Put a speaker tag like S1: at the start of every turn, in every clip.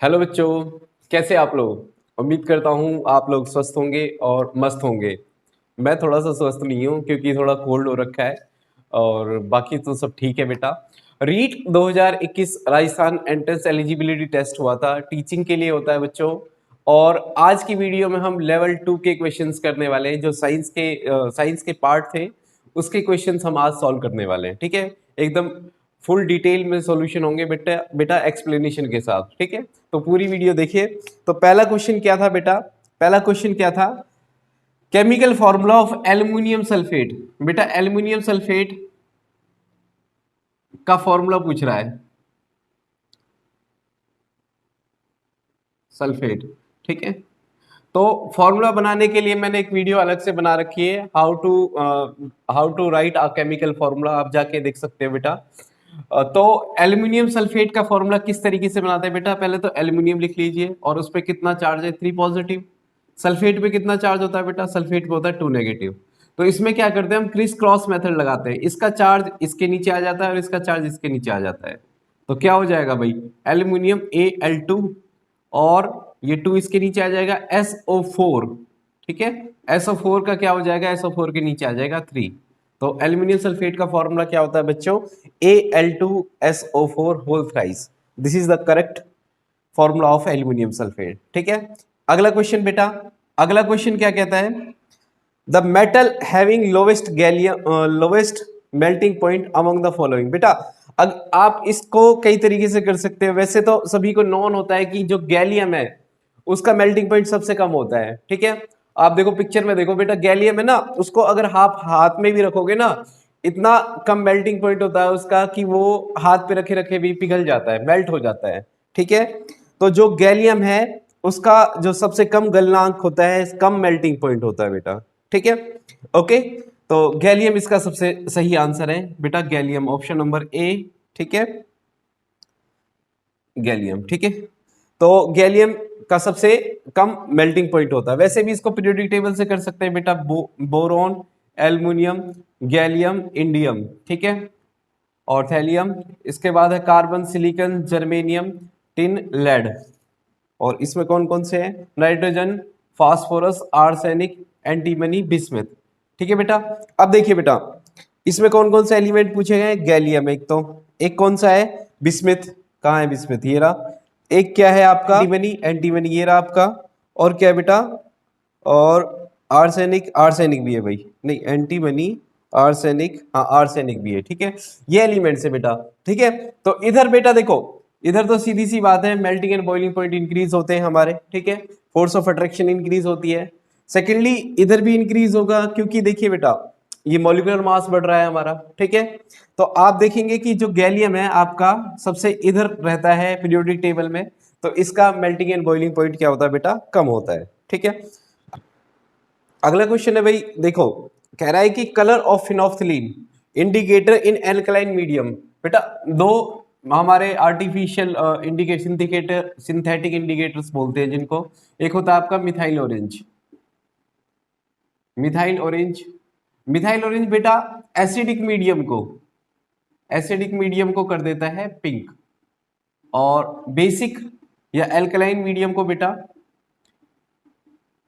S1: Hello बच्चों, कैसे आप लोग। उम्मीद करता हूँ आप लोग स्वस्थ होंगे और मस्त होंगे। मैं थोड़ा सा स्वस्थ नहीं हूँ क्योंकि थोड़ा कोल्ड हो रखा है, और बाकी तो सब ठीक है बेटा। REET 2021 Rajasthan entrance eligibility test हुआ था, टीचिंग के लिए होता है बच्चों। और आज की वीडियो में हम लेवल 2 के क्वेश्चंस करने वाले हैं, जो साइंस के पार्ट थे उसके क्वेश्चंस हम आज सॉल्व करने वाले हैं। ठीक है, एकदम फुल डिटेल में सॉल्यूशन होंगे बेटा बेटा एक्सप्लेनेशन के साथ। ठीक है, तो पूरी वीडियो देखिए। तो पहला क्वेश्चन क्या था बेटा? पहला क्वेश्चन क्या था? Chemical formula of aluminium sulphate. बेटा एल्युमिनियम सल्फेट का फॉर्मूला पूछ रहा है, सल्फेट। ठीक है, तो फॉर्मूला बनाने के लिए मैंने एक वीडियो अलग से बना रखी है, how to write a chemical formula, आप जाके देख सकते हो बेटा। तो एल्युमिनियम सल्फेट का फॉर्मूला किस तरीके से बनाते हैं बेटा? पहले तो एल्युमिनियम लिख लीजिए, और उस पर कितना चार्ज है? 3 पॉजिटिव। सल्फेट पे कितना चार्ज होता है बेटा? सल्फेट पे होता है 2 नेगेटिव। तो इसमें क्या करते हैं हम? क्रिस क्रॉस मेथड लगाते हैं, इसका चार्ज इसके नीचे आ जाता है और इसका चार्ज इसके नीचे आ जाता है। तो क्या हो जाएगा भाई? एल्युमिनियम Al2, और ये 2 इसके नीचे आ जाएगा SO4। ठीक है, SO4 का क्या हो जाएगा? SO4 के नीचे आ जाएगा 3। तो एल्यूमिनियम सल्फेट का फॉर्मूला क्या होता है बच्चों? Al2SO4 whole thrice. This is the correct formula of aluminium sulphate. ठीक है, अगला क्वेश्चन बेटा। अगला क्वेश्चन क्या कहता है? The metal having lowest melting point among the following. बेटा आप इसको कई तरीके से कर सकते हो। वैसे तो सभी को नॉन होता है कि जो गैलियम है उसका मेल्टिंग पॉइंट सबसे कम होता है। ठीक है, आप देखो पिक्चर में, देखो बेटा गैलियम है ना, उसको अगर आप हाथ में भी रखोगे ना, इतना कम मेल्टिंग पॉइंट होता है उसका कि वो हाथ पे रखे रखे भी पिघल जाता है, मेल्ट हो जाता है। ठीक है, तो जो गैलियम है उसका जो सबसे कम गलनांक होता है, कम मेल्टिंग पॉइंट होता है बेटा। ठीक है, ओके। तो गैलियम इसका सबसे सही आंसर है बेटा, गैलियम ऑप्शन नंबर ए। ठीक है, गैलियम। ठीक है, तो गैलियम का सबसे कम मेल्टिंग पॉइंट होता है। वैसे भी इसको पीरियोडिक टेबल से कर सकते हैं बेटा, बोरोन, एल्युमिनियम, गैलियम, इंडियम। ठीक है, और थैलियम। इसके बाद है carbon, silicon, germanium, tin, lead. और इसमें कौन कौन से हैं? Nitrogen, phosphorus, arsenic, antimony, bismuth. ठीक है बेटा, अब देखिए बेटा, इसमें कौन कौन से एलिमेंट पूछे गए? गैलियम एक, तो एक कौन सा है? बिस्मथ। कहाँ है बिस्मथ? ये रहा। एक क्या है आपका? एंटीमनी। एंटीमनी ये रहा आपका। और क्या है बेटा? और आर्सेनिक। आर्सेनिक भी है भाई, नहीं एंटीमनी, आर्सेनिक, हाँ आर्सेनिक भी है। ठीक है, ये एलिमेंट्स है बेटा। ठीक है, तो इधर बेटा देखो, इधर तो सीधी सी बात है, melting and boiling point increase होते हैं हमारे। ठीक है, फोर्स ऑफ अट्रैक्शन इंक्रीज होती है। सेकेंडली इधर भी इंक्रीज होगा, क्योंकि देखिए बेटा ये मॉलिक्यूलर मास बढ़ रहा है हमारा। ठीक है, तो आप देखेंगे कि जो गैलियम है आपका सबसे इधर रहता है पीरियोडिक टेबल में, तो इसका मेल्टिंग एंड बॉइलिंग पॉइंट क्या होता है बेटा? कम होता है। ठीक है, अगला क्वेश्चन है भाई, देखो कह रहा है कि colour of phenolphthalein indicator in alkaline medium. बेटा दो हमारे आर्टिफिशियल इंडिकेटर, सिंथेटिक इंडिकेटर्स बोलते हैं जिनको। एक होता है आपका methyl orange. Methyl orange, methyl orange बेटा एसिडिक मीडियम को कर देता है पिंक, और बेसिक या एल्कलाइन मीडियम को बेटा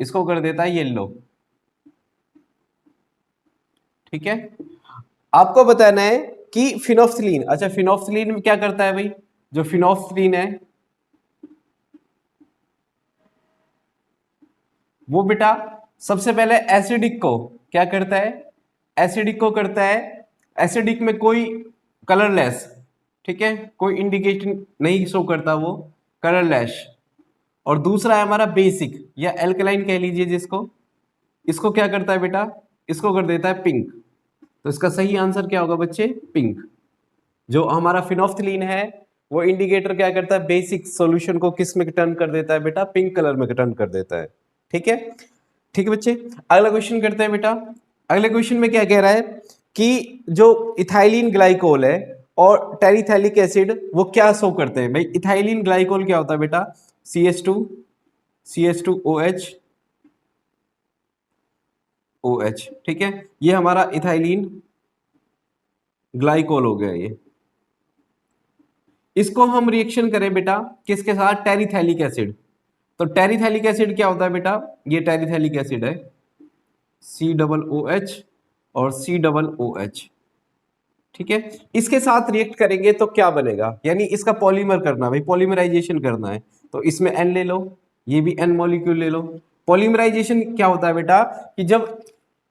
S1: इसको कर देता है येलो। ठीक है, आपको बताना है कि फिनोल्फथलीन, अच्छा फिनोल्फथलीन में क्या करता है भाई? जो फिनोल्फथलीन है वो बेटा सबसे पहले एसिडिक को क्या करता है? एसिडिक को करता है, एसिडिक में कोई कलरलेस, ठीक है, कोई इंडिकेशन नहीं शो करता वो, कलरलेस। और दूसरा है हमारा बेसिक या एल्कलाइन कह लीजिए जिसको, इसको क्या करता है बेटा? इसको कर देता है पिंक। तो इसका सही आंसर क्या होगा बच्चे? पिंक। जो हमारा फिनोल्फथलीन है वो इंडिकेटर क्या करता है? बेसिक सॉल्यूशन को किस में टर्न कर देता है बेटा? पिंक कलर में टर्न कर देता है। ठीक है, ठीक है बच्चे, अगला क्वेश्चन करते हैं बेटा। अगले क्वेश्चन में क्या कह रहा है कि जो इथाइलिन ग्लाइकोल है और टेरिथैलिक एसिड वो क्या शो करते हैं भाई? इथाइलिन ग्लाइकोल क्या होता है बेटा? CH2, OH। ठीक है, ये हमारा इथाइलिन ग्लाइकोल हो गया ये। इसको हम रिएक्शन करें बेटा किसके साथ, टेरिथैलिक एसिड। तो टेरिथैलिक एसिड क्या होता है बेटा, ये टेरिथैलिक एसिड है COOH और COOH, ठीक है। इसके साथ रिएक्ट करेंगे तो क्या बनेगा, यानी इसका पॉलीमर करना भाई, पॉलीमराइजेशन करना है। तो इसमें N ले लो, ये भी N मॉलिक्यूल ले लो। पॉलीमराइजेशन क्या होता है बेटा कि जब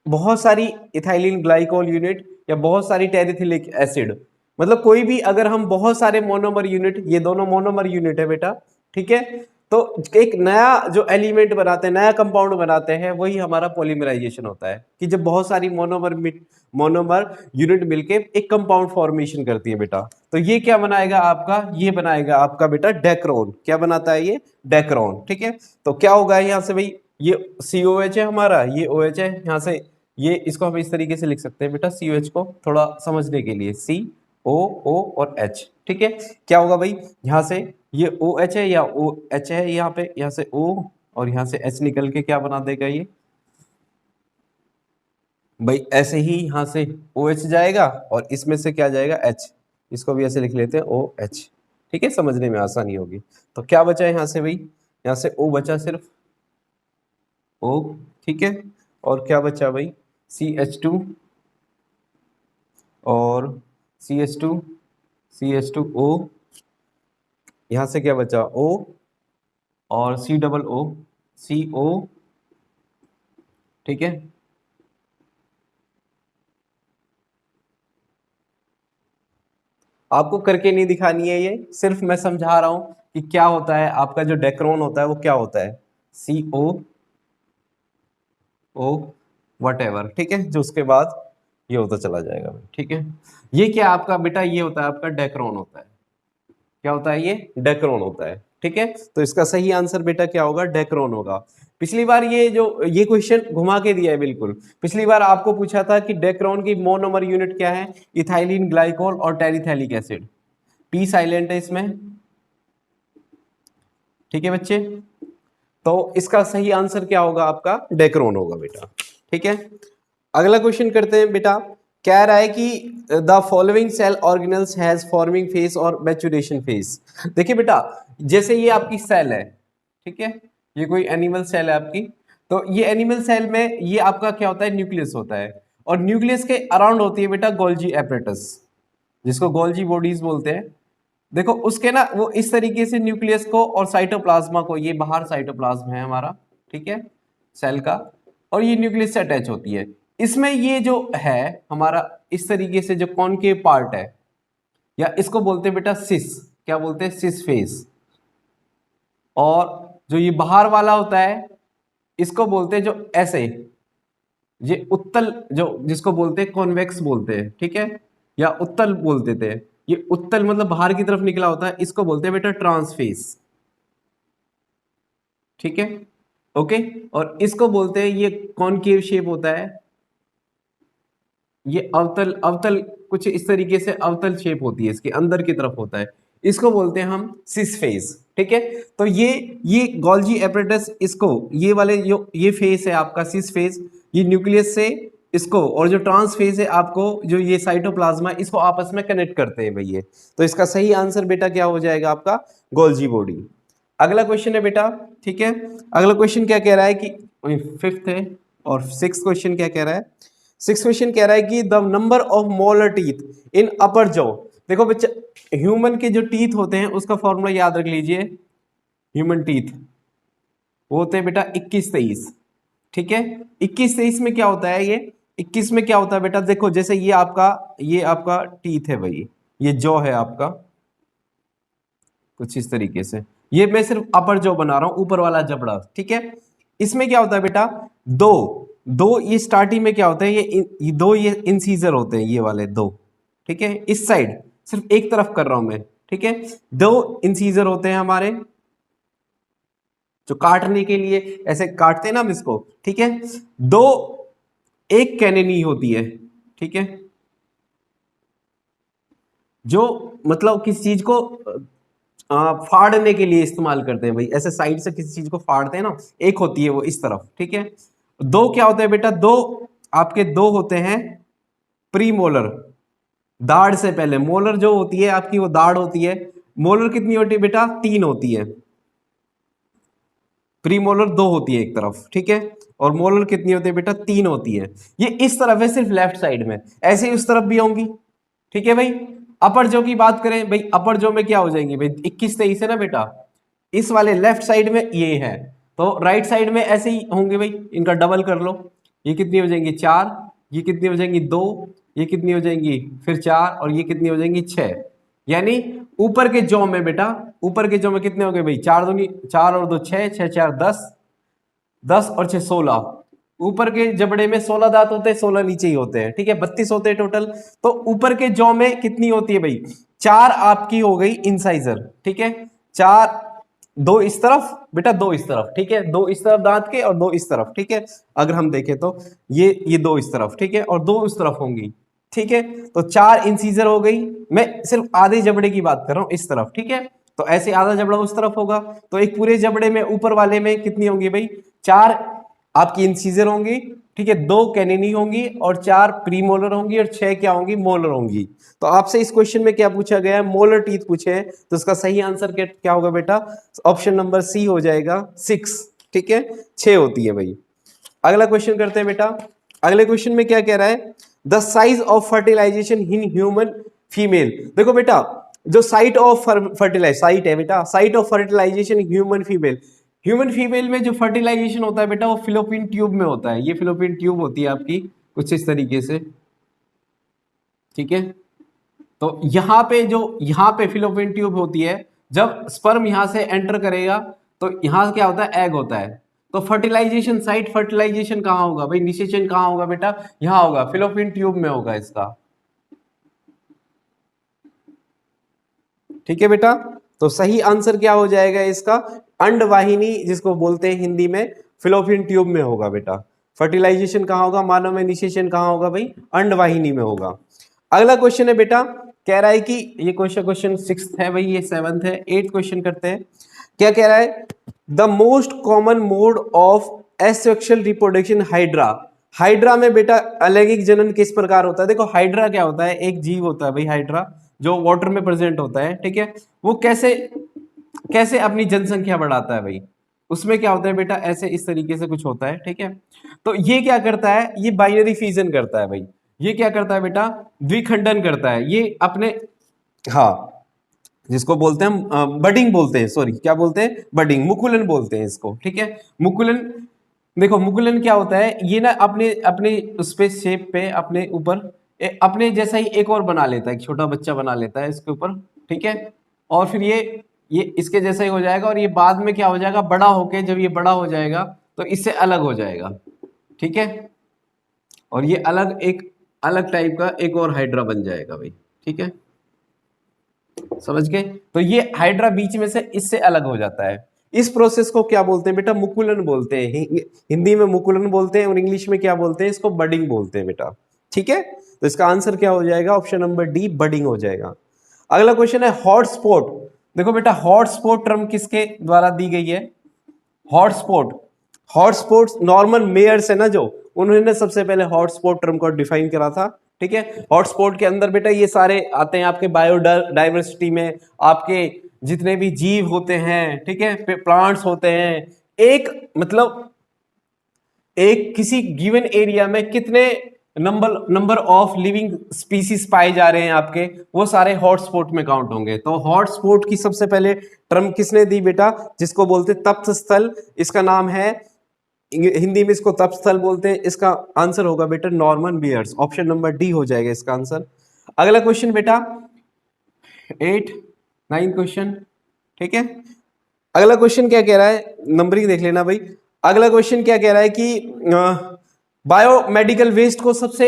S1: बहुत सारी इथाइलिन ग्लाइकोल यूनिट या बहुत सारी टेरिथिलिक एसिड, मतलब कोई भी अगर हम बहुत सारे मोनोमर यूनिट, ये दोनों मोनोमर यूनिट है बेटा, ठीक है, तो एक नया जो एलिमेंट बनाते हैं, नया कंपाउंड बनाते हैं, वही हमारा पॉलीमराइजेशन होता है। कि जब बहुत सारी मोनोमर यूनिट मिलके एक कंपाउंड फॉर्मेशन करती है बेटा, तो ये क्या बनाएगा आपका, ये बनाएगा आपका बेटा डेक्रोन। क्या बनाता है ये, डेक्रोन, ठीक है। तो क्या होगा यहाँ से भाई, ये COH है हमारा, ये OH है, यहाँ से ये इसको हम इस तरीके से लिख सकते हैं बेटा, COH को थोड़ा समझने के लिए, COO और H, ठीक है। क्या होगा भाई, यहाँ से ये OH है या OH है, यहाँ पे यहाँ से O और यहाँ से H निकल के क्या बना देगा ये भाई, ऐसे ही यहाँ से OH जाएगा और इसमें से क्या जाएगा, H। इसको भी ऐसे लिख लेते हैं OH, ठीक है, समझने में आसानी होगी। तो क्या बचा है यहाँ से भाई, यहाँ से O बचा सिर्फ O, ठीक है। और क्या बचा भाई, CH2 और CH2 CH2O, यहाँ से क्या बचा O और COO CO, ठीक है। आपको करके नहीं दिखानी है ये, सिर्फ मैं समझा रहा हूं कि क्या होता है आपका जो डेक्रोन होता है वो क्या होता है, COO वट एवर, ठीक है, जो उसके बाद ये होता चला जाएगा, ठीक है। ये क्या आपका बेटा, ये होता है आपका डेक्रोन होता है। क्या होता है ये, डेक्रोन होता है, ठीक है। तो इसका सही आंसर बेटा क्या होगा, डेक्रोन होगा। पिछली बार ये जो ये क्वेश्चन घुमा के दिया है बिल्कुल, पिछली बार आपको पूछा था कि डेक्रोन की मोनोमर यूनिट क्या है, इथाइलिन ग्लाइकोल और टेरिथैलिक एसिड। P साइलेंट है इसमें, ठीक है बच्चे। तो इसका सही आंसर क्या होगा आपका, डेक्रोन होगा बेटा, ठीक है। अगला क्वेश्चन करते हैं बेटा, कह रहा है कि the following cell organelles has forming phase और मैच्योरेशन फेज। देखिए बेटा, जैसे ये आपकी सेल है, ठीक है, ये कोई एनिमल सेल है आपकी, तो ये एनिमल सेल में ये आपका क्या होता है, न्यूक्लियस होता है, और न्यूक्लियस के अराउंड होती है बेटा गोल्जी एपरेटस, जिसको गोल्जी बॉडीज बोलते हैं। देखो उसके ना वो इस तरीके से न्यूक्लियस को और साइटोप्लाज्मा को, ये बाहर साइटोप्लाज्म है हमारा, ठीक है, सेल का, और ये न्यूक्लियस से अटैच होती है। इसमें ये जो है हमारा इस तरीके से जो कॉनकेव पार्ट है, या इसको बोलते हैं बेटा सिस, क्या बोलते हैं, सिस फेस। और जो ये बाहर वाला होता है इसको बोलते हैं जो ऐसे, ये उत्तल, जो जिसको बोलते हैं कॉन्वेक्स बोलते हैं, ठीक है, या उत्तल बोलते थे। ये उत्तल मतलब बाहर की तरफ निकला होता है, इसको बोलते हैं बेटा ट्रांसफेस, ठीक है, ओके। और इसको बोलते हैं, ये कॉनकेव शेप होता है, ये अवतल अवतल कुछ इस तरीके से अवतल शेप होती है, इसके अंदर की तरफ होता है, इसको बोलते हैं हम सिस फेस, ठीक है। तो ये गोल्जी एपरेटस, इसको ये वाले जो ये फेस है आपका सिस फेस, ये न्यूक्लियस से इसको, और जो ट्रांस फेस है आपको जो ये साइटोप्लाज्मा, इसको आपस में कनेक्ट करते हैं भैया। तो इसका सही आंसर बेटा क्या हो जाएगा आपका, गोल्जी बॉडी। अगला क्वेश्चन है बेटा, ठीक है, अगला क्वेश्चन क्या कह रहा है कि फिफ्थ है, और सिक्स क्वेश्चन क्या कह रहा है, सिक्स क्वेश्चन कह रहा है कि the number of molar teeth in upper jaw. देखो बच्चा, ह्यूमन के जो टीथ होते हैं उसका फॉर्मूला याद रख लीजिए, ह्यूमन टीथ वो होते हैं बेटा 21-23, ठीक है। 21-23 में क्या होता है, ये 21 में क्या होता है बेटा, देखो जैसे ये आपका टीथ है भाई, ये जॉ है आपका कुछ इस तरीके से, ये मैं सिर्फ अपर जॉ बना रहा हूं, ऊपर वाला जबड़ा, ठीक है। इसमें क्या होता है बेटा, दो दो ये स्टार्टिंग में क्या होता है, ये दो ये इंसीजर होते हैं, ये वाले दो, ठीक है, इस साइड सिर्फ एक तरफ कर रहा हूं मैं, ठीक है। दो इंसीजर होते हैं हमारे जो काटने के लिए ऐसे काटते हैं ना हम इसको, ठीक है। दो, एक कैनेनी होती है, ठीक है, जो मतलब किसी चीज को फाड़ने के लिए इस्तेमाल करते हैं भाई, ऐसे साइड से किसी चीज को फाड़ते हैं ना, एक होती है वो इस तरफ, ठीक है। दो क्या होता है बेटा, दो आपके दो होते हैं प्री मोलर, दाढ़ से पहले, मोलर जो होती है आपकी वो दाढ़ होती है, मोलर कितनी होती है बेटा? 3 होती है। प्री मोलर 2 होती है एक तरफ, ठीक है, और मोलर कितनी होती है बेटा? 3 होती है। ये इस तरफ है सिर्फ लेफ्ट साइड में, ऐसे ही उस तरफ भी होंगी, ठीक है भाई। अपर जो की बात करें भाई, अपर जो में क्या हो जाएंगी भाई? 21 23 है ना बेटा, इस वाले लेफ्ट साइड में ये है, तो राइट साइड में ऐसे ही होंगे भाई, इनका डबल कर लो। ये कितनी हो जाएंगी? 4, ये कितनी हो जाएंगी? 2, ये कितनी हो जाएंगी फिर 4, और ये कितनी हो जाएंगी? 6। यानी ऊपर के जौ में बेटा, ऊपर के जौ में कितने हो गए भाई? 4 दूनी 4 और 2 6, 6 4 10, 10 और 6 16। ऊपर के जबड़े में 16 दांत होते हैं, 16 नीचे ही होते हैं, ठीक है, 32 होते हैं टोटल। तो ऊपर के जौ में कितनी होती है भाई? 4 आपकी हो गई इंसाइजर, ठीक है, 4, 2 इस तरफ बेटा, 2 इस तरफ, ठीक है, 2 इस तरफ दांत के और 2 इस तरफ, ठीक है। अगर हम देखें तो ये 2 इस तरफ, ठीक है, और 2 उस तरफ होंगी, ठीक है। तो 4 इंसीजर हो गई। मैं सिर्फ आधे जबड़े की बात कर रहा हूं, इस तरफ, ठीक है। तो ऐसे आधा जबड़ा उस तरफ होगा, तो एक पूरे जबड़े में ऊपर वाले में कितनी होंगी भाई? 4 आपकी इंसीजर होंगी, ठीक है, 2 कैनिनी होंगी और 4 प्रीमोलर होंगी और 6 क्या होंगी? मोलर होंगी। तो आपसे इस क्वेश्चन में क्या पूछा गया है? मोलर टीथ पूछे हैं, तो इसका सही आंसर क्या होगा बेटा? ऑप्शन नंबर सी हो जाएगा 6, ठीक है, 6 होती है भाई। अगला क्वेश्चन करते हैं बेटा। अगले क्वेश्चन में क्या कह रहा है? The size of fertilization in human female. देखो बेटा, जो साइट ऑफ फर्टिलाइज साइट है बेटा, site of fertilization human female, human female में जो फर्टिलाइजेशन होता है बेटा, वो फिलोपियन ट्यूब में होता है। ये फिलोपियन ट्यूब होती है आपकी कुछ इस तरीके से, ठीक है। तो यहाँ पे फिलोपियन ट्यूब होती है। जब स्पर्म यहां से एंटर करेगा तो यहां क्या होता है? एग होता है। तो फर्टिलाइजेशन साइट, फर्टिलाइजेशन कहाँ होगा भाई? निषेचन कहाँ होगा बेटा? यहां होगा, फिलोपियन ट्यूब में होगा इसका, ठीक है बेटा। तो सही आंसर क्या हो जाएगा इसका? अंडवाहिनी, जिसको बोलते हैं हिंदी में, फिलोपियन ट्यूब में होगा बेटा। फर्टिलाइजेशन कहाँ होगा? मानव में निषेचन कहाँ होगा भाई? अंडवाहिनी में होगा। अगला क्वेश्चन है बेटा, कह रहा है कि ये क्वेश्चन 6th है भाई, ये 7th है। 8th क्वेश्चन करते हैं। क्या कह रहा है? The most common mode of asexual reproduction hydra. Hydra में बेटा अलैंगिक जनन किस प्रकार होता है? देखो हाइड्रा क्या होता है? एक जीव होता है भाई हाइड्रा, जो वाटर में प्रेजेंट होता है, ठीक है। वो कैसे कैसे अपनी जनसंख्या बढ़ाता है भाई? उसमें क्या होता है बेटा? ऐसे इस तरीके से कुछ होता है, ठीक है। तो ये क्या करता है? ये बाइनरी फिजन करता है भाई। ये क्या करता है बेटा? द्विखंडन करता है ये अपने, हाँ, जिसको बोलते हैं बडिंग बोलते हैं, सॉरी क्या बोलते हैं? बडिंग, मुकुलन बोलते हैं इसको, ठीक है। मुकुलन, देखो मुकुलन क्या होता है? ये ना अपने अपने उस पे शेप पे अपने ऊपर अपने जैसा ही एक और बना लेता है, एक छोटा बच्चा बना लेता है इसके ऊपर, ठीक है। और फिर ये इसके जैसा ही हो जाएगा, और ये बाद में क्या हो जाएगा? बड़ा होके, जब ये बड़ा हो जाएगा तो इससे अलग हो जाएगा, ठीक है। और ये अलग, एक अलग टाइप का एक और हाइड्रा बन जाएगा भाई, ठीक है, समझ गए? तो ये हाइड्रा बीच में से इससे अलग हो जाता है। इस प्रोसेस को क्या बोलते हैं बेटा? मुकुलन बोलते हैं। हिंदी में मुकुलन बोलते हैं और इंग्लिश में क्या बोलते हैं? इसको बडिंग बोलते हैं बेटा, ठीक है। तो इसका आंसर क्या हो जाएगा? ऑप्शन नंबर डी, बडिंग हो जाएगा। अगला क्वेश्चन है हॉटस्पॉट। देखो बेटा, हॉटस्पॉट टर्म किसके द्वारा दी गई है? हॉटस्पॉट, हॉटस्पॉट नॉर्मन मेयर्स है ना, जो उन्होंने सबसे पहले हॉटस्पॉट टर्म को डिफाइन करा था, ठीक है। हॉटस्पॉट के अंदर बेटा ये सारे आते हैं आपके बायोडाइवर्सिटी में, आपके जितने भी जीव होते हैं, ठीक है, प्लांट्स होते हैं, एक मतलब एक किसी गिवन एरिया में कितने नंबर ऑफ लिविंग स्पीसीज पाए जा रहे हैं आपके, वो सारे हॉटस्पॉट में काउंट होंगे। तो हॉटस्पॉट की सबसे पहले टर्म किसने दी बेटा? जिसको बोलते तप्त स्थल, इसका नाम है, हिंदी में इसको तप्त स्थल बोलते हैं। इसका आंसर होगा बेटा Norman Bears, option number D हो जाएगा इसका आंसर। अगला क्वेश्चन बेटा 8 9 क्वेश्चन, ठीक है। अगला क्वेश्चन क्या कह रहा है? नंबरिंग देख लेना भाई। अगला क्वेश्चन क्या कह रहा है कि बायोमेडिकल वेस्ट को सबसे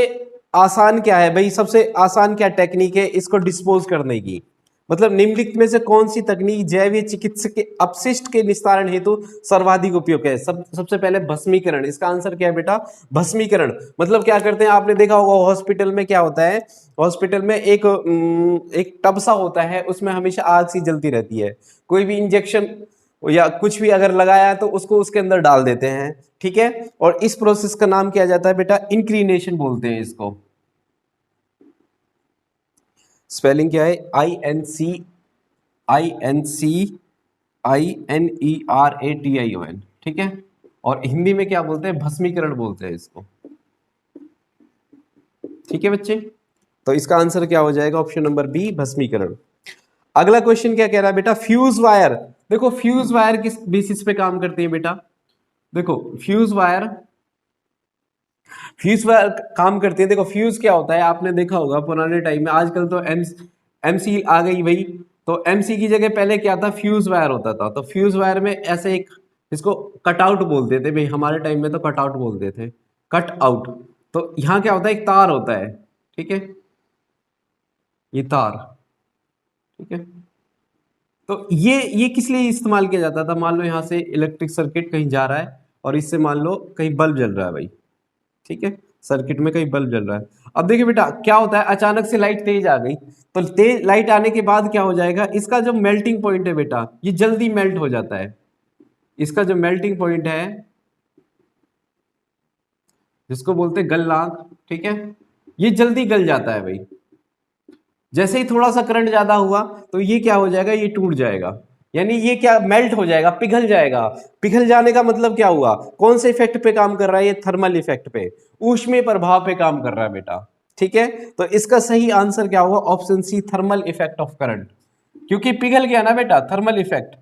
S1: आसान क्या है भाई? सबसे आसान क्या टेक्निक है इसको डिस्पोज करने की? मतलब निम्नलिखित में से कौन सी तकनीक जैव चिकित्सक के अपशिष्ट के निस्तारण हेतु सर्वाधिक उपयोग है? सबसे पहले भस्मीकरण। इसका आंसर क्या है बेटा? भस्मीकरण। मतलब क्या करते हैं, आपने देखा होगा हॉस्पिटल में क्या होता है? हॉस्पिटल में एक टब सा होता है, उसमें हमेशा आग सी जलती रहती है। कोई भी इंजेक्शन या कुछ भी अगर लगाया है तो उसको उसके अंदर डाल देते हैं, ठीक है। और इस प्रोसेस का नाम किया जाता है बेटा इंक्रीनेशन बोलते हैं इसको। स्पेलिंग क्या है? INC INCINERATION, ठीक है। और हिंदी में क्या बोलते हैं, भस्मीकरण बोलते हैं इसको, ठीक है बच्चे। तो इसका आंसर क्या हो जाएगा, ऑप्शन नंबर बी, भस्मीकरण। अगला क्वेश्चन क्या कह रहा है बेटा, फ्यूज वायर। देखो फ्यूज वायर किस बेसिस पे काम करती है बेटा, देखो फ्यूज वायर काम करती है। देखो फ्यूज क्या होता है, आपने देखा होगा पुराने टाइम में, आजकल तो एमसी आ गई भाई, तो एमसी की जगह पहले क्या था, फ्यूज वायर होता था। तो फ्यूज वायर में ऐसे एक, इसको कट आउट बोलते थे भाई, हमारे टाइम में तो कट आउट बोलते थे, कट आउट। तो यहाँ क्या होता है, एक तार होता है, ठीक है, ये तार, ठीक है। तो ये किस लिए इस्तेमाल किया जाता था, मान लो यहाँ से इलेक्ट्रिक सर्किट कहीं जा रहा है और इससे मान लो कहीं बल्ब जल रहा है भाई, ठीक है, सर्किट में कहीं बल्ब जल रहा है। अब देखिए बेटा क्या होता है, अचानक से लाइट तेज आ गई, तो तेज लाइट आने के बाद क्या हो जाएगा, इसका जो मेल्टिंग पॉइंट है बेटा, ये जल्दी मेल्ट हो जाता है। इसका जो मेल्टिंग पॉइंट है, जिसको बोलते हैं गलनांक, ठीक है, ये जल्दी गल जाता है भाई। जैसे ही थोड़ा सा करंट ज्यादा हुआ तो ये क्या हो जाएगा, ये टूट जाएगा, यानी ये क्या मेल्ट हो जाएगा, पिघल जाएगा। पिघल जाने का मतलब क्या हुआ, कौन से इफेक्ट पे काम कर रहा है, ये थर्मल इफेक्ट पे, ऊष्मीय प्रभाव पे काम कर रहा है बेटा, ठीक है। तो इसका सही आंसर क्या होगा, option C, thermal effect of current, क्योंकि पिघल गया ना बेटा, थर्मल इफेक्ट।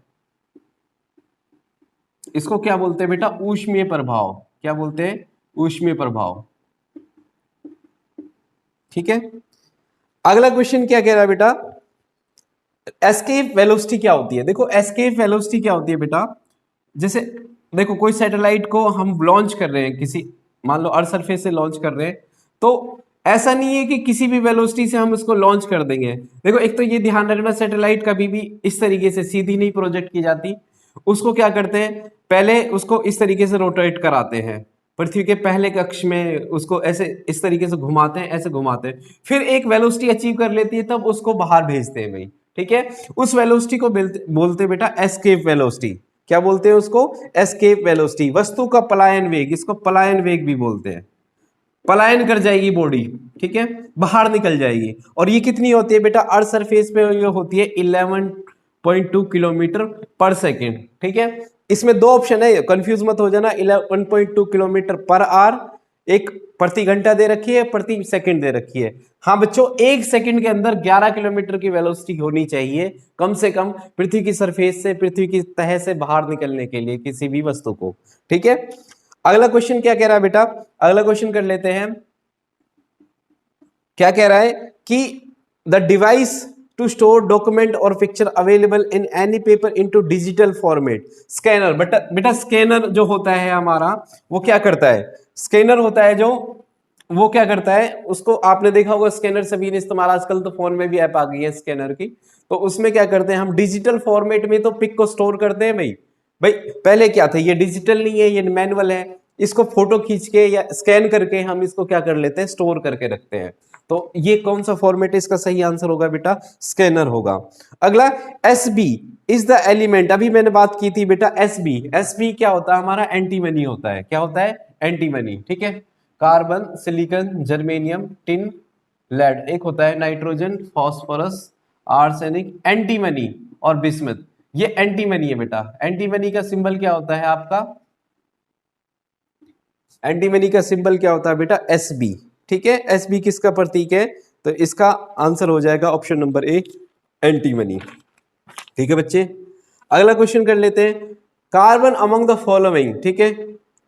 S1: इसको क्या बोलते हैं बेटा, ऊष्मीय प्रभाव, क्या बोलते हैं, ऊष्मीय प्रभाव, ठीक है। अगला क्वेश्चन क्या कह रहा है बेटा, एस्केप वेलोसिटी क्या होती है। देखो एस्केप वेलोसिटी क्या होती है बेटा, जैसे देखो कोई सैटेलाइट को हम लॉन्च कर रहे हैं, किसी मान लो अर्थ सरफेस से लॉन्च कर रहे हैं, तो ऐसा नहीं है कि किसी भी वेलोसिटी से हम उसको लॉन्च कर देंगे। देखो एक तो ये ध्यान रखना, सैटेलाइट कभी भी इस तरीके से सीधी नहीं प्रोजेक्ट की जाती, उसको क्या करते हैं, पहले उसको इस तरीके से रोटेट कराते हैं, पृथ्वी के पहले कक्ष में उसको ऐसे इस तरीके से घुमाते हैं, ऐसे घुमाते हैं, फिर एक वेलोसिटी अचीव कर लेती है, तब उसको बाहर भेजते हैं भाई, ठीक है। उस वेलोसिटी को बोलते बेटा एस्केप वेलोसिटी। क्या बोलते हैं उसको, एस्केप वेलोसिटी। वस्तु का पलायन वेग, इसको पलायन वेग भी बोलते हैं, पलायन कर जाएगी बॉडी, ठीक है, बाहर निकल जाएगी। और ये कितनी होती है बेटा, अर्थ सरफेस पे ये होती है 11.2 किलोमीटर पर सेकेंड, ठीक है। इसमें दो ऑप्शन है, कंफ्यूज मत हो जाना, 11.2 किलोमीटर पर आवर, एक प्रति घंटा दे रखी है, प्रति सेकंड दे रखी है। हाँ बच्चों, एक सेकंड के अंदर 11 किलोमीटर की वेलोसिटी होनी चाहिए कम से कम, पृथ्वी की सरफेस से, पृथ्वी की तह से बाहर निकलने के लिए किसी भी वस्तु को, ठीक है। अगला क्वेश्चन क्या कह रहा है बेटा, अगला क्वेश्चन कर लेते हैं। क्या कह रहा है कि the device to store document और picture available in any paper into digital format, scanner. बेटा स्कैनर जो होता है हमारा, वो क्या करता है, स्कैनर होता है जो, वो क्या करता है, उसको आपने देखा होगा, स्कैनर सभी ने इस्तेमाल, आजकल तो फोन में भी ऐप आ गई है स्कैनर की। तो उसमें क्या करते हैं हम, डिजिटल फॉर्मेट में तो पिक को स्टोर करते हैं भाई। भाई पहले क्या था, ये डिजिटल नहीं है, ये मैनुअल है, इसको फोटो खींच के या स्कैन करके हम इसको क्या कर लेते हैं, स्टोर करके रखते हैं। तो ये कौन सा फॉर्मेट है, इसका सही आंसर होगा बेटा स्कैनर होगा। अगला एसबी इज द एलिमेंट, अभी मैंने बात की थी बेटा एसबी। एसबी क्या होता है हमारा, एंटीमनी होता है, क्या होता है, एंटीमनी, ठीक है। Carbon, silicon, germanium, tin, lead, एक होता है नाइट्रोजन, फॉस्फोरस, आर्सेनिक, एंटीमनी और बिस्मथ। ये एंटीमनी है बेटा। एंटीमनी का सिंबल क्या होता है आपका, एंटीमनी का सिंबल क्या होता है बेटा, एस बी, ठीक है। एस बी किसका प्रतीक है, तो इसका आंसर हो जाएगा ऑप्शन नंबर ए, एंटीमनी, ठीक है बच्चे। अगला क्वेश्चन कर लेते हैं, कार्बन अमंग द फॉलोइंग, ठीक है,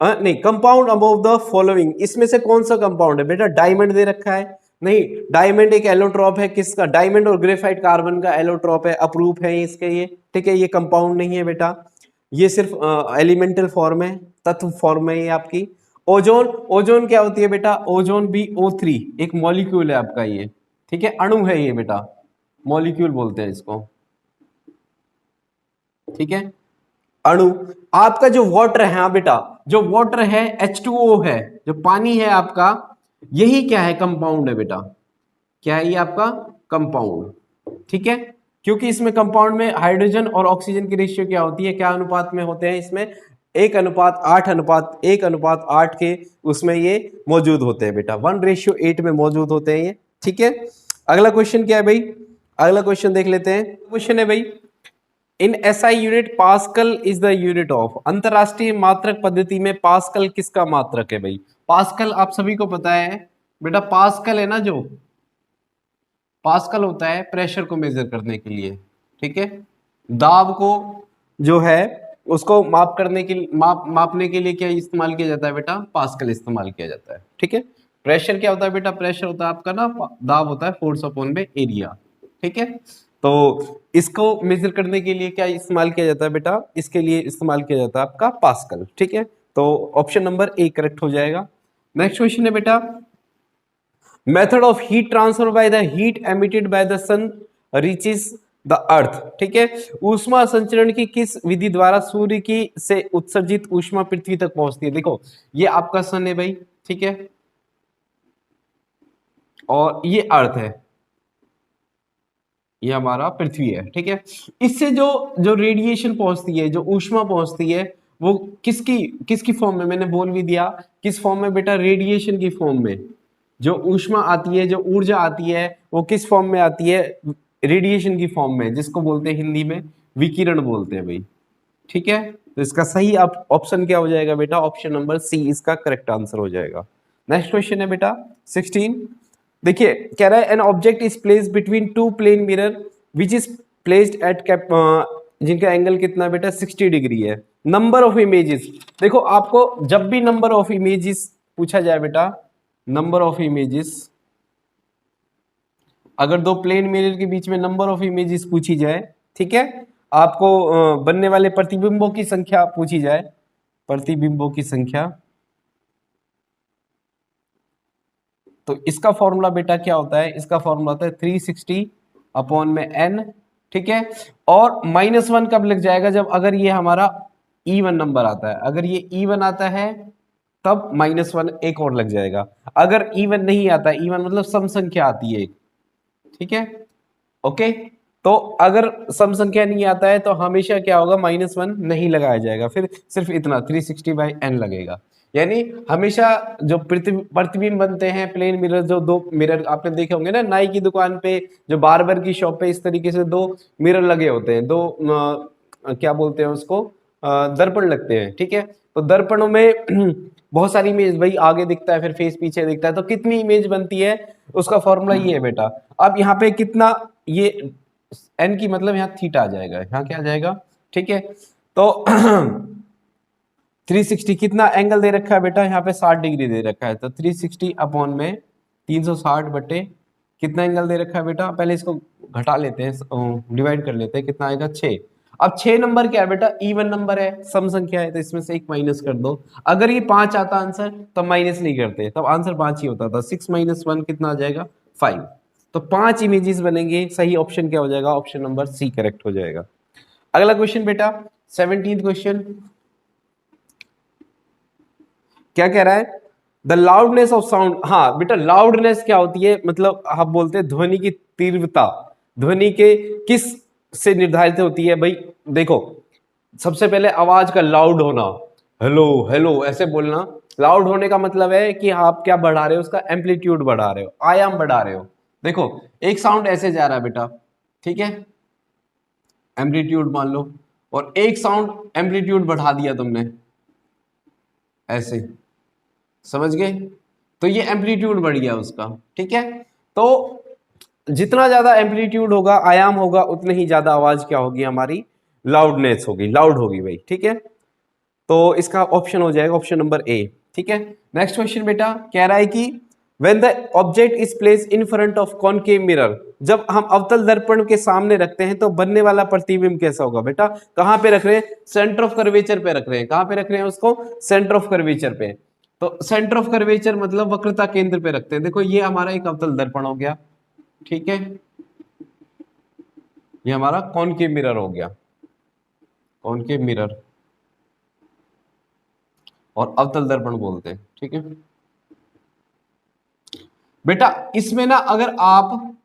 S1: नहीं, कंपाउंड अबव द फॉलोइंग, इसमें से कौन सा कंपाउंड है बेटा, डायमंड दे रखा है, नहीं, डायमंड एक एलोट्रॉप है, किसका, डायमंड और ग्रेफाइट कार्बन का एलोट्रॉप है, अप्रूफ है इसके ये, ठीक है। ये कंपाउंड नहीं है बेटा, ये सिर्फ एलिमेंटल फॉर्म है, तत्व फॉर्म है ये आपकी। ओजोन, ओजोन क्या होती है बेटा, ओजोन भी O3, एक मॉलिक्यूल है आपका ये, ठीक है, अणु है ये बेटा, मॉलिक्यूल बोलते हैं इसको, ठीक है, अणु। आपका जो वाटर है, हाँ बेटा, जो वाटर है H2O है, जो पानी है आपका, यही क्या है, कंपाउंड है बेटा, क्या है ये आपका, कंपाउंड, ठीक है। क्योंकि इसमें कंपाउंड में हाइड्रोजन और ऑक्सीजन की रेशियो क्या होती है, क्या अनुपात में होते हैं इसमें, 1:8 के उसमें ये मौजूद होते हैं बेटा, 1:8 में मौजूद होते हैं ये, ठीक है। अगला क्वेश्चन क्या है भाई, अगला क्वेश्चन देख लेते हैं। क्वेश्चन है भाई, in SI unit pascal is the unit of, अंतरराष्ट्रीय मात्रक पद्धति में पास्कल किसका मात्रक है भाई? पास्कल आप सभी को पता है बेटा, पास्कल है ना, जो पास्कल होता है प्रेशर को मेजर करने के लिए, ठीक है, दाब को जो है उसको माप करने के लिए, मापने के लिए क्या इस्तेमाल किया जाता है बेटा? पास्कल इस्तेमाल किया जाता है, ठीक है। प्रेशर क्या होता है बेटा? प्रेशर होता है आपका ना, दाब होता है फोर्स अपॉन में एरिया, ठीक है। तो इसको मेजर करने के लिए क्या इस्तेमाल किया जाता है बेटा? इसके लिए इस्तेमाल किया जाता है आपका पास्कल, ठीक है। तो ऑप्शन नंबर ए करेक्ट हो जाएगा। नेक्स्ट क्वेश्चन है बेटा, method of heat transfer by the heat emitted by the sun reaches the earth, ठीक है। ऊष्मा संचरण की किस विधि द्वारा सूर्य की से उत्सर्जित ऊष्मा पृथ्वी तक पहुंचती है? देखो ये आपका सन है भाई, ठीक है, और ये अर्थ है, ये हमारा पृथ्वी है, ठीक है। इससे जो जो रेडिएशन पहुंचती है, जो ऊष्मा पहुंचती है, वो किसकी किसकी फॉर्म में? मैंने बोल भी दिया किस फॉर्म में बेटा? रेडिएशन की फॉर्म में। जो ऊष्मा आती है, जो ऊर्जा आती है, वो किस फॉर्म में आती है? रेडिएशन की फॉर्म में, जिसको बोलते हैं हिंदी में विकिरण बोलते हैं भाई, ठीक है। तो इसका सही ऑप्शन क्या हो जाएगा बेटा? ऑप्शन नंबर सी इसका करेक्ट आंसर हो जाएगा। नेक्स्ट क्वेश्चन है बेटा 16, देखिए कह रहा है an object is placed between two plane mirror which is placed at cap, जिनका एंगल कितना बेटा? 60 डिग्री है। नंबर ऑफ इमेजेस, देखो आपको जब भी नंबर ऑफ इमेजेस पूछा जाए बेटा, नंबर ऑफ इमेजेस, अगर दो प्लेन मिरर के बीच में नंबर ऑफ इमेजेस पूछी जाए, ठीक है, आपको बनने वाले प्रतिबिंबों की संख्या पूछी जाए, प्रतिबिंबों की संख्या, तो इसका फॉर्मूला बेटा क्या होता है? इसका फॉर्मूला होता है 360 अपॉन में n, ठीक है। और -1 कब लग जाएगा? जब अगर ये हमारा इवन नंबर आता है, अगर ये इवन आता है तब -1 एक और लग जाएगा। अगर इवन नहीं आता, इवन मतलब सम संख्या आती है, ठीक है, ओके। तो अगर सम संख्या नहीं आता है तो हमेशा क्या होगा? -1 नहीं लगाया जाएगा, फिर सिर्फ इतना 360/n लगेगा। यानी हमेशा जो प्रतिबिंब बनते हैं प्लेन मिरर, जो दो मिरर आपने देखे होंगे ना नाई की दुकान पे, जो बार्बर की शॉप पे, इस तरीके से दो मिरर लगे होते हैं, दो क्या बोलते हैं उसको? दर्पण लगते हैं, ठीक है। तो दर्पणों में बहुत सारी इमेज भाई, आगे दिखता है फिर फेस पीछे दिखता है, तो कितनी इमेज बनती है? उसका फॉर्मूला ये है बेटा। अब यहाँ पे कितना, ये एन की मतलब यहाँ थीटा आ जाएगा, यहाँ क्या आ जाएगा, ठीक है। तो 360 कितना एंगल दे रखा है बेटा? यहाँ पे 60 डिग्री दे रखा है, तो 360 अपॉन में 360 बटे कितना एंगल दे रखा है बेटा? पहले इसको घटा लेते हैं, डिवाइड कर लेते हैं, कितना आएगा? 6। अब 6 नंबर क्या है बेटा? इवन नंबर है, सम संख्या है, तो इसमें से एक माइनस कर दो। अगर ये 5 आता आंसर तब माइनस नहीं करते, तब आंसर 5 ही होता था। 6 - 1 कितना आ जाएगा? 5। तो 5 इमेजेस बनेंगे। सही ऑप्शन क्या हो जाएगा? ऑप्शन नंबर सी करेक्ट हो जाएगा। अगला क्वेश्चन बेटा 17th क्वेश्चन क्या कह रहा है? The loudness of sound. हाँ बेटा, लाउडनेस क्या होती है? मतलब आप बोलते हैं ध्वनि की तीव्रता, ध्वनि के किस से निर्धारित होती है भाई? देखो सबसे पहले आवाज का लाउड होना, हेलो हेलो ऐसे बोलना। लाउड होने का मतलब है कि आप क्या बढ़ा रहे हो? उसका एम्पलीट्यूड बढ़ा रहे हो, आयाम बढ़ा रहे हो। देखो एक साउंड ऐसे जा रहा है बेटा, ठीक है, एम्पलीट्यूड मान लो, और एक साउंड एम्पलीट्यूड बढ़ा दिया तुमने ऐसे, समझ गए? तो ये एम्पलीट्यूड बढ़ गया उसका, ठीक है। तो जितना ज्यादा एम्पलीट्यूड होगा, आयाम होगा, उतनी ही ज्यादा आवाज क्या होगी? हमारी लाउडनेस होगी, लाउड होगी भाई, ठीक है। तो इसका ऑप्शन हो जाएगा ऑप्शन नंबर ए, ठीक है। नेक्स्ट क्वेश्चन बेटा कह रहा है कि when the object is placed in front of concave mirror, जब हम अवतल दर्पण के सामने रखते हैं तो बनने वाला प्रतिबिंब कैसा होगा बेटा? कहां पे रख रहे हैं? सेंटर ऑफ कर्वेचर पे रख रहे हैं। कहां पे रख रहे हैं उसको? सेंटर ऑफ कर्वेचर पे। तो सेंटर ऑफ कर्वेचर मतलब वक्रता केंद्र पे रखते हैं। देखो ये हमारा एक अवतल दर्पण हो गया, ठीक है, ये हमारा कॉनकेव मिरर हो गया, कॉनकेव मिरर और अवतल दर्पण बोलते हैं, ठीक है बेटा। इसमें ना अगर आप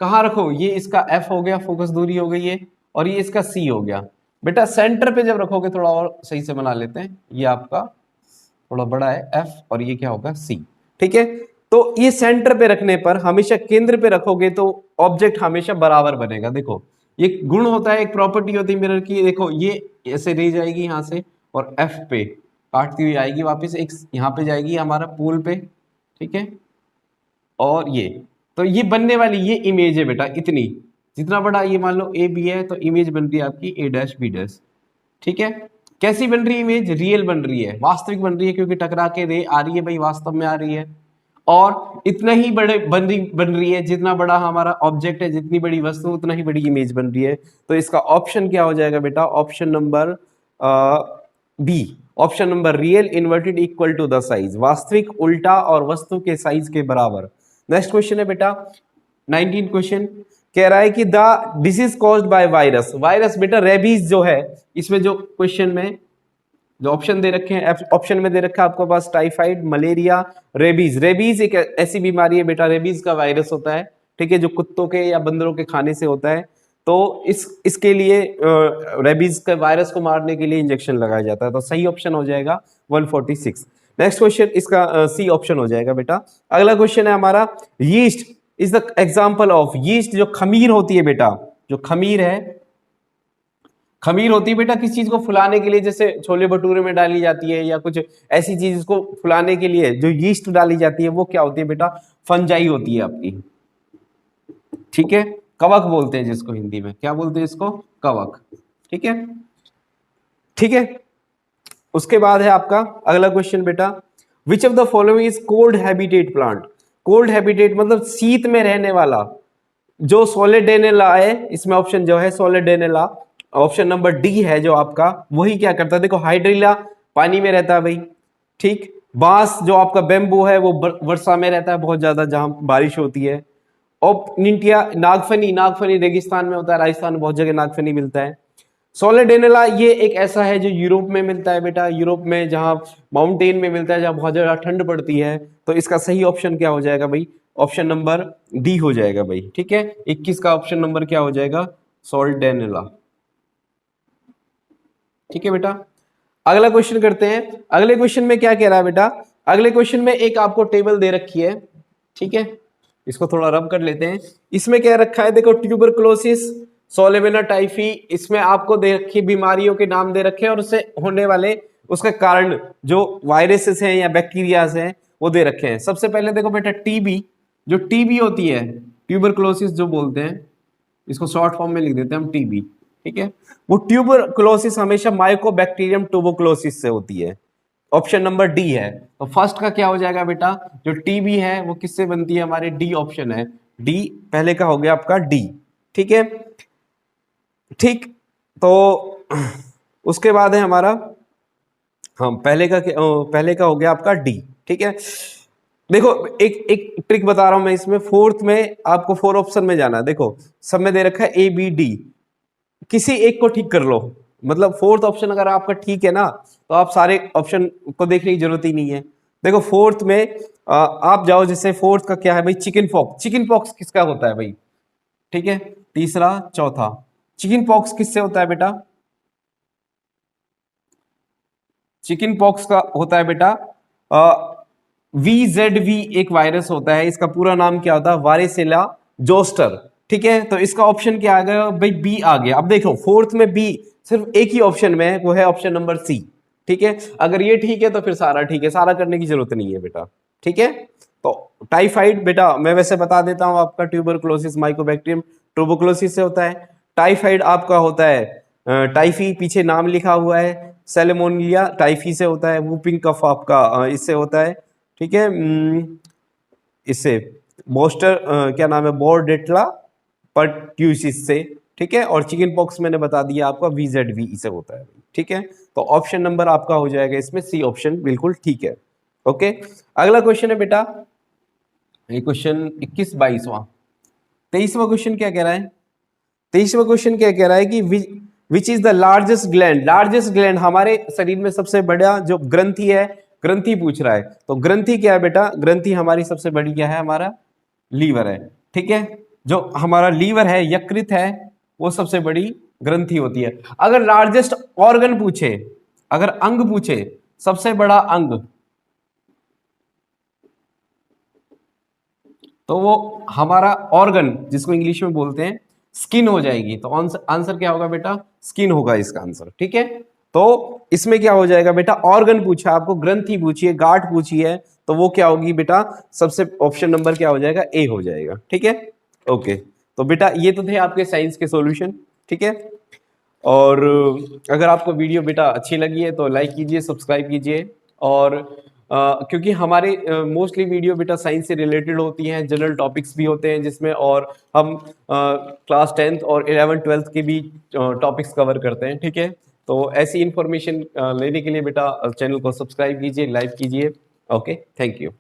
S1: कहां रखो, ये इसका F हो गया, फोकस दूरी हो गई है, और ये इसका C हो गया बेटा। सेंटर पे जब रखोगे, थोड़ा और सही से बना लेते हैं, ये आपका थोड़ा बड़ा है F और ये क्या होगा? C, ठीक है। तो ये सेंटर पे रखने पर, हमेशा केंद्र पे रखोगे तो ऑब्जेक्ट हमेशा बराबर बनेगा। देखो ये गुण होता है, एक प्रॉपर्टी होती है मिरर की। देखो ये ऐसे रह जाएगी यहाँ से और एफ पे काटती हुई आएगी वापस, एक यहाँ पे जाएगी हमारा पोल पे, ठीक है। और ये तो ये बनने वाली ये इमेज है बेटा इतनी, जितना बड़ा ये मान लो ए बी है तो इमेज बन रही है आपकी ए डैश बी डैश, ठीक है। कैसी बन रही है इमेज? रियल बन रही है, वास्तविक बन रही है, क्योंकि टकरा के रे आ रही है भाई, वास्तव में आ रही है। और इतना ही बड़े बन रही है जितना बड़ा हमारा ऑब्जेक्ट है, जितनी बड़ी वस्तु उतना ही बड़ी इमेज बन रही है। तो इसका ऑप्शन क्या हो जाएगा बेटा? Option number B, option number real inverted equal to the size, वास्तविक उल्टा और वस्तु के साइज के बराबर। नेक्स्ट क्वेश्चन है बेटा 19 क्वेश्चन, कह रहा है कि the disease caused by virus, virus बेटा रेबीज जो है, इसमें जो क्वेश्चन में जो ऑप्शन दे रखे हैं, ऑप्शन में दे रखा है आपके पास टाइफाइड, मलेरिया, रेबीज। रेबीज एक ऐसी बीमारी है बेटा, रेबीज का वायरस होता है, ठीक है, जो कुत्तों के या बंदरों के खाने से होता है। तो इसके लिए रेबीज के वायरस को मारने के लिए इंजेक्शन लगाया जाता है। तो सही ऑप्शन हो जाएगा 146। नेक्स्ट क्वेश्चन इसका सी ऑप्शन हो जाएगा बेटा। अगला क्वेश्चन है हमारा, yeast is the example of, yeast जो खमीर होती है बेटा, जो खमीर है, खमीर होती है बेटा किस चीज को फुलाने के लिए, जैसे छोले भटूरे में डाली जाती है या कुछ ऐसी चीज को फुलाने के लिए जो यीस्ट डाली जाती है, वो क्या होती है बेटा? फंजाई होती है आपकी, ठीक है। कवक बोलते हैं जिसको हिंदी में, क्या बोलते हैं इसको? कवक, ठीक है, ठीक है। उसके बाद है आपका अगला क्वेश्चन बेटा, which of the following is cold habitat plant. Cold habitat मतलब शीत में रहने वाला जो सोलेडेनेला है, इसमें ऑप्शन जो है सोलेडेनेला, ऑप्शन नंबर डी है जो आपका, वही क्या करता है? देखो हाइड्रिला पानी में रहता है भाई, ठीक। बांस जो आपका बेम्बू है वो वर्षा में रहता है बहुत ज्यादा, जहां बारिश होती है। और निंटिया नागफनी, नागफनी रेगिस्तान में होता है, राजस्थान में बहुत जगह नागफनी मिलता है। सोलेडेनेला ये एक ऐसा है जो यूरोप में मिलता है बेटा, यूरोप में जहां माउंटेन में मिलता है, जहां बहुत ज्यादा ठंड पड़ती है। तो इसका सही ऑप्शन क्या हो जाएगा भाई? ऑप्शन नंबर डी हो जाएगा भाई, ठीक है। 21 का ऑप्शन नंबर क्या हो जाएगा? सोल्डेनेला, ठीक है बेटा। अगला क्वेश्चन करते हैं। अगले क्वेश्चन में क्या कह रहा है बेटा? अगले क्वेश्चन में एक आपको टेबल दे रखी है, ठीक है, इसको थोड़ा रब कर लेते हैं। इसमें क्या रखा है देखो, ट्यूबरकुलोसिस, सोलेमिना टाइफी, इसमें आपको दे रखी बीमारियों के नाम दे रखे हैं और उससे होने वाले उसके कारण जो वायरसेस हैं या बैक्टीरियाज हैं वो दे रखे हैं। सबसे पहले देखो बेटा टीबी, जो टीबी होती है, ट्यूबरकुलोसिस जो बोलते हैं, इसको शॉर्ट फॉर्म में लिख देते हैं हम टीबी, ठीक है। वो ट्यूबरकुलोसिस हमेशा माइकोबैक्टीरियम ट्यूबरकुलोसिस से होती है, ऑप्शन नंबर डी है। तो फर्स्ट का क्या हो जाएगा बेटा? जो टीबी है वो किससे बनती है? हमारे डी ऑप्शन है, डी पहले का हो गया आपका डी, ठीक है, ठीक। तो उसके बाद है हमारा, हाँ पहले का हो गया आपका डी, ठीक है। देखो एक एक ट्रिक बता रहा हूं मैं इसमें, फोर्थ में आपको 4 ऑप्शन में जाना है। देखो सब में दे रखा है ए बी डी, किसी एक को ठीक कर लो, मतलब फोर्थ ऑप्शन अगर आपका ठीक है ना तो आप सारे ऑप्शन को देखने की जरूरत ही नहीं है। देखो फोर्थ में आप जाओ, जैसे फोर्थ का क्या है भाई? चिकन पॉक्स, चिकन पॉक्स किसका होता है भाई? ठीक है, तीसरा चौथा, चिकन पॉक्स किससे होता है बेटा? चिकन पॉक्स का होता है बेटा VZV, एक वायरस होता है, इसका पूरा नाम क्या होता है? वारेसिला जोस्टर, ठीक है। तो इसका ऑप्शन क्या आ गया भाई? बी आ गया। अब देखो फोर्थ में बी सिर्फ एक ही ऑप्शन में है, वो है ऑप्शन नंबर सी, ठीक है। अगर ये ठीक है तो फिर सारा ठीक है, सारा करने की जरूरत नहीं है बेटा, ठीक है। तो टाइफाइड बेटा मैं वैसे बता देता हूं आपका, ट्यूबरकुलोसिस माइकोबैक्टीरियम ट्यूबरकुलोसिस से होता है। टाइफाइड आपका होता है टाइफी, पीछे नाम लिखा हुआ है, सेलेमोनिया टाइफी से होता है। वूपिंग कफ आपका इससे होता है, ठीक है। इससे मोस्टर क्या नाम है? बोर्डेटला परट्यूसिस से, ठीक है। और चिकन पॉक्स मैंने बता दिया आपका VZV से होता है, ठीक है। तो ऑप्शन नंबर आपका हो जाएगा इसमें सी ऑप्शन, बिल्कुल ठीक है, ओके। अगला क्वेश्चन है बेटा, ये क्वेश्चन 21 22वां, 23वां क्वेश्चन क्या कह रहा है? 23वां क्वेश्चन क्या कह रहा है कि which is the largest gland, largest gland हमारे शरीर में सबसे बड़ा जो ग्रंथि है, ग्रंथि पूछ रहा है। तो ग्रंथि क्या है बेटा? ग्रंथि हमारी सबसे बड़ी क्या है? हमारा लीवर है, ठीक है। जो हमारा लीवर है, यकृत है, वो सबसे बड़ी ग्रंथि होती है। अगर लार्जेस्ट ऑर्गन पूछे, अगर अंग पूछे, सबसे बड़ा अंग, तो वो हमारा ऑर्गन जिसको इंग्लिश में बोलते हैं स्किन हो जाएगी, तो आंसर क्या होगा बेटा, स्किन होगा इसका आंसर। ठीक है, तो इसमें क्या हो जाएगा बेटा, ऑर्गन पूछा आपको, ग्रंथि पूछी है, गांठ पूछी है, तो वो क्या होगी बेटा, सबसे ऑप्शन नंबर क्या हो जाएगा, ए हो जाएगा। ठीक है, ओके। तो बेटा ये तो थे आपके साइंस के सॉल्यूशन। ठीक है, और अगर आपको वीडियो बेटा अच्छी लगी है तो लाइक कीजिए, सब्सक्राइब कीजिए। और क्योंकि हमारे मोस्टली वीडियो बेटा साइंस से रिलेटेड होती हैं, जनरल टॉपिक्स भी होते हैं जिसमें, और हम क्लास 10th और 11th 12th के भी टॉपिक्स कवर करते हैं। ठीक है, तो ऐसी इंफॉर्मेशन लेने के लिए बेटा चैनल को सब्सक्राइब कीजिए, लाइक कीजिए। Okay, thank you.